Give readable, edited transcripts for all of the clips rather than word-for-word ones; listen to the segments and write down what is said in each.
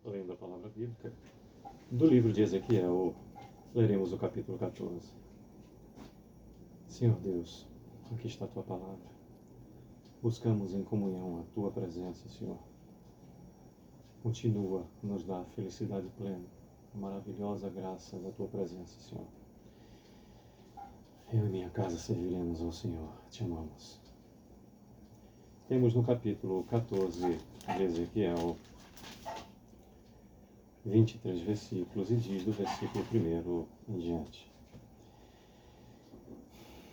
lendo a palavra bíblica do livro de Ezequiel, leremos o capítulo 14. Senhor Deus, aqui está a tua palavra. Buscamos em comunhão a tua presença, Senhor. Continua a nos dar felicidade plena, a maravilhosa graça da tua presença, Senhor. Eu e minha casa serviremos ao Senhor, te amamos. Temos no capítulo 14 de Ezequiel 23 versículos e diz do versículo 1 em diante.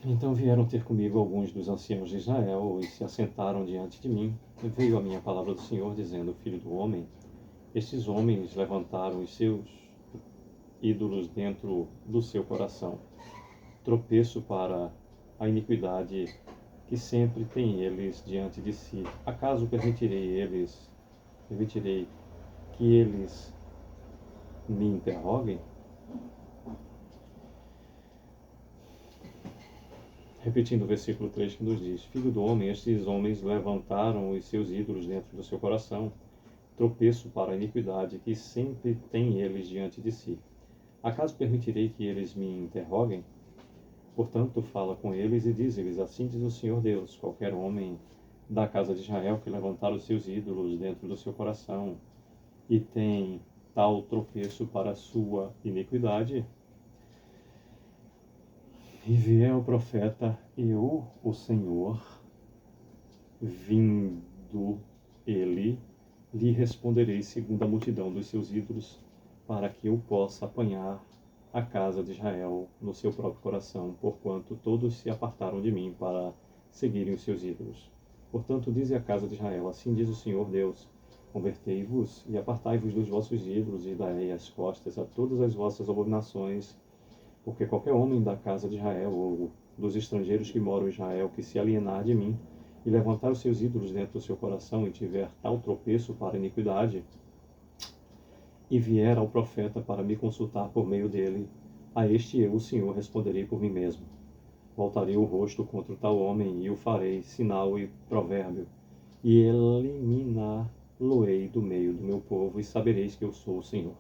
Então vieram ter comigo alguns dos anciãos de Israel e se assentaram diante de mim. E veio a minha palavra do Senhor, dizendo: Filho do homem, estes homens levantaram os seus ídolos dentro do seu coração, tropeço para a iniquidade que sempre tem eles diante de si. Acaso permitirei que eles me interroguem? Repetindo o versículo 3 que nos diz: Filho do homem, estes homens levantaram os seus ídolos dentro do seu coração, tropeço para a iniquidade que sempre tem eles diante de si. Acaso permitirei que eles me interroguem? Portanto, fala com eles e diz-lhes: Assim diz o Senhor Deus: qualquer homem da casa de Israel que levantar os seus ídolos dentro do seu coração e tem tal tropeço para a sua iniquidade, e vier o profeta, eu, o Senhor, vindo ele, lhe responderei segundo a multidão dos seus ídolos, para que eu possa apanhar a casa de Israel no seu próprio coração, porquanto todos se apartaram de mim para seguirem os seus ídolos. Portanto, dize a casa de Israel: assim diz o Senhor Deus: convertei-vos e apartai-vos dos vossos ídolos e dai as costas a todas as vossas abominações, porque qualquer homem da casa de Israel ou dos estrangeiros que moram em Israel que se alienar de mim e levantar os seus ídolos dentro do seu coração e tiver tal tropeço para a iniquidade, e vier ao profeta para me consultar por meio dele, a este eu, o Senhor, responderei por mim mesmo. Voltarei o rosto contra o tal homem e o farei sinal e provérbio, e eliminá-lo-ei do meio do meu povo, e sabereis que eu sou o Senhor.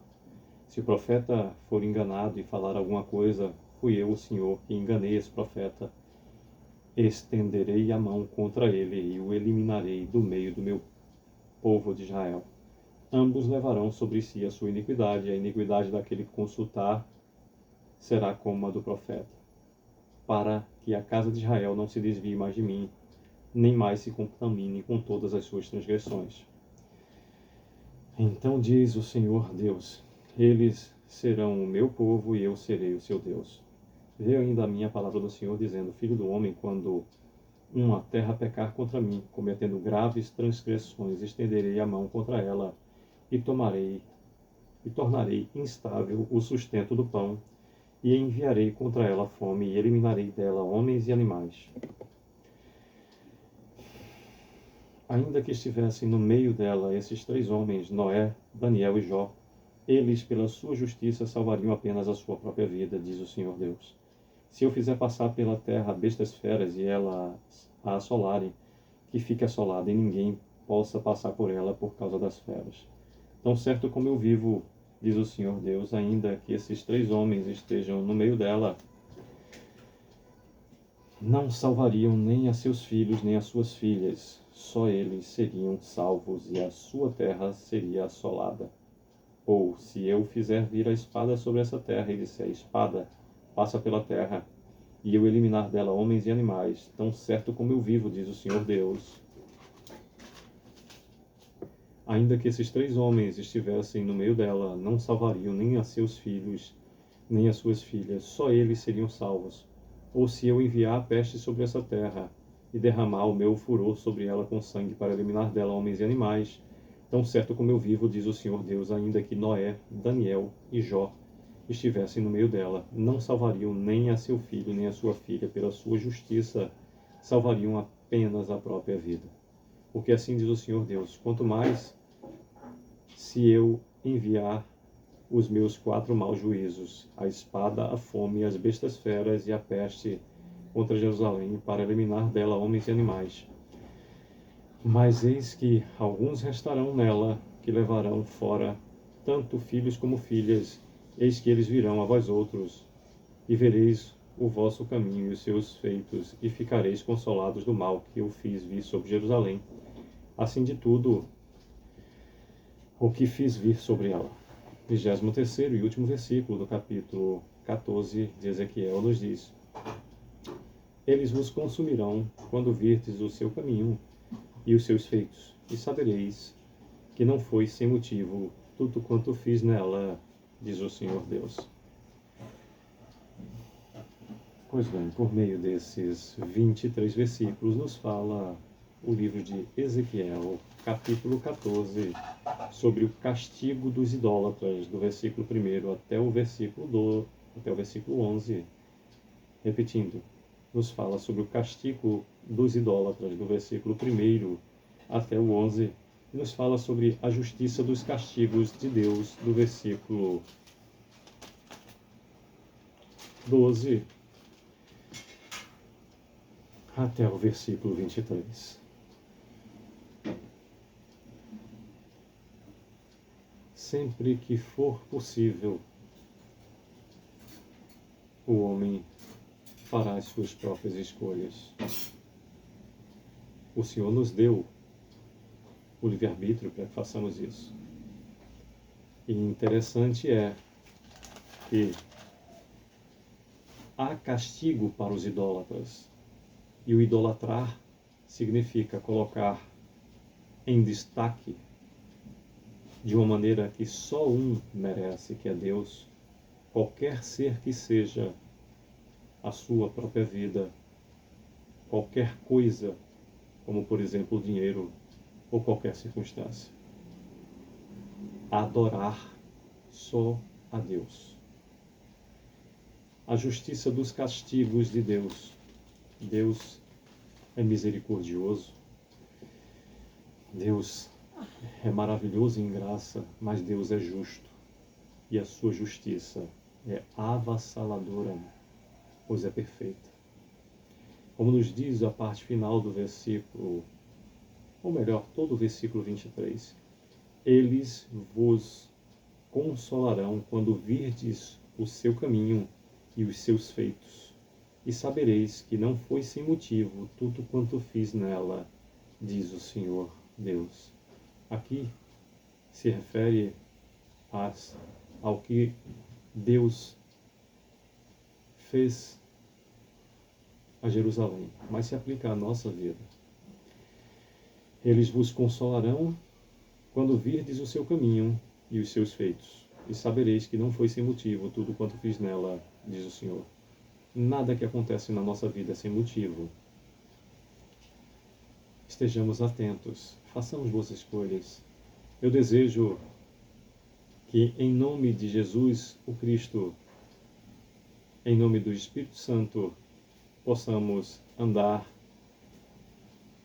Se o profeta for enganado e falar alguma coisa, fui eu, o Senhor, que enganei esse profeta. Estenderei a mão contra ele e o eliminarei do meio do meu povo de Israel. Ambos levarão sobre si a sua iniquidade, e a iniquidade daquele que consultar será como a do profeta, para que a casa de Israel não se desvie mais de mim, nem mais se contamine com todas as suas transgressões. Então diz o Senhor Deus: eles serão o meu povo e eu serei o seu Deus. Veio ainda a minha palavra do Senhor, dizendo: Filho do homem, quando uma terra pecar contra mim, cometendo graves transgressões, estenderei a mão contra ela e tornarei instável o sustento do pão, e enviarei contra ela fome, e eliminarei dela homens e animais. Ainda que estivessem no meio dela esses três homens, Noé, Daniel e Jó, eles, pela sua justiça, salvariam apenas a sua própria vida, diz o Senhor Deus. Se eu fizer passar pela terra bestas feras e elas a assolarem, que fique assolada e ninguém possa passar por ela por causa das feras. Tão certo como eu vivo, diz o Senhor Deus, ainda que esses três homens estejam no meio dela, não salvariam nem a seus filhos nem as suas filhas, só eles seriam salvos e a sua terra seria assolada. Ou, se eu fizer vir a espada sobre essa terra e disser: espada, passa pela terra, e eu eliminar dela homens e animais, tão certo como eu vivo, diz o Senhor Deus, ainda que esses três homens estivessem no meio dela, não salvariam nem a seus filhos, nem as suas filhas, só eles seriam salvos. Ou se eu enviar a peste sobre essa terra, e derramar o meu furor sobre ela com sangue para eliminar dela homens e animais, tão certo como eu vivo, diz o Senhor Deus, ainda que Noé, Daniel e Jó estivessem no meio dela, não salvariam nem a seu filho, nem a sua filha, pela sua justiça, salvariam apenas a própria vida. Porque assim diz o Senhor Deus: quanto mais se eu enviar os meus 4 maus juízos, a espada, a fome, as bestas feras e a peste contra Jerusalém, para eliminar dela homens e animais. Mas eis que alguns restarão nela, que levarão fora tanto filhos como filhas, eis que eles virão a vós outros, e vereis o vosso caminho e os seus feitos, e ficareis consolados do mal que eu fiz vir sobre Jerusalém, assim de tudo o que fiz vir sobre ela. 23º e último versículo do capítulo 14 de Ezequiel nos diz: Eles vos consumirão quando virdes o seu caminho e os seus feitos, e sabereis que não foi sem motivo tudo quanto fiz nela, diz o Senhor Deus. Pois bem, por meio desses 23 versículos nos fala o livro de Ezequiel, capítulo 14, sobre o castigo dos idólatras, do versículo 1 até o versículo 11. Repetindo, nos fala sobre o castigo dos idólatras, do versículo 1 até o 11, e nos fala sobre a justiça dos castigos de Deus, do versículo 12 até o versículo 23. Sempre que for possível, o homem fará as suas próprias escolhas. O Senhor nos deu o livre-arbítrio para que façamos isso. E interessante é que há castigo para os idólatras. E o idolatrar significa colocar em destaque, de uma maneira que só um merece, que é Deus, qualquer ser que seja a sua própria vida, qualquer coisa, como por exemplo o dinheiro ou qualquer circunstância. Adorar só a Deus. A justiça dos castigos de Deus. Deus é misericordioso. Deus é maravilhoso em graça, mas Deus é justo. E a sua justiça é avassaladora, pois é perfeita. Como nos diz a parte final do versículo, ou melhor, todo o versículo 23, eles vos consolarão quando virdes o seu caminho e os seus feitos, e sabereis que não foi sem motivo tudo quanto fiz nela, diz o Senhor Deus. Aqui se refere ao que Deus fez a Jerusalém, mas se aplica à nossa vida. Eles vos consolarão quando virdes o seu caminho e os seus feitos, e sabereis que não foi sem motivo tudo quanto fiz nela, diz o Senhor. Nada que acontece na nossa vida é sem motivo. Estejamos atentos, façamos boas escolhas. Eu desejo que, em nome de Jesus, o Cristo, em nome do Espírito Santo, possamos andar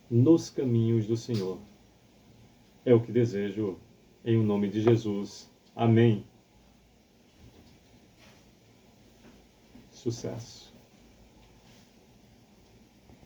nos caminhos do Senhor. É o que desejo, em nome de Jesus. Amém. Sucesso.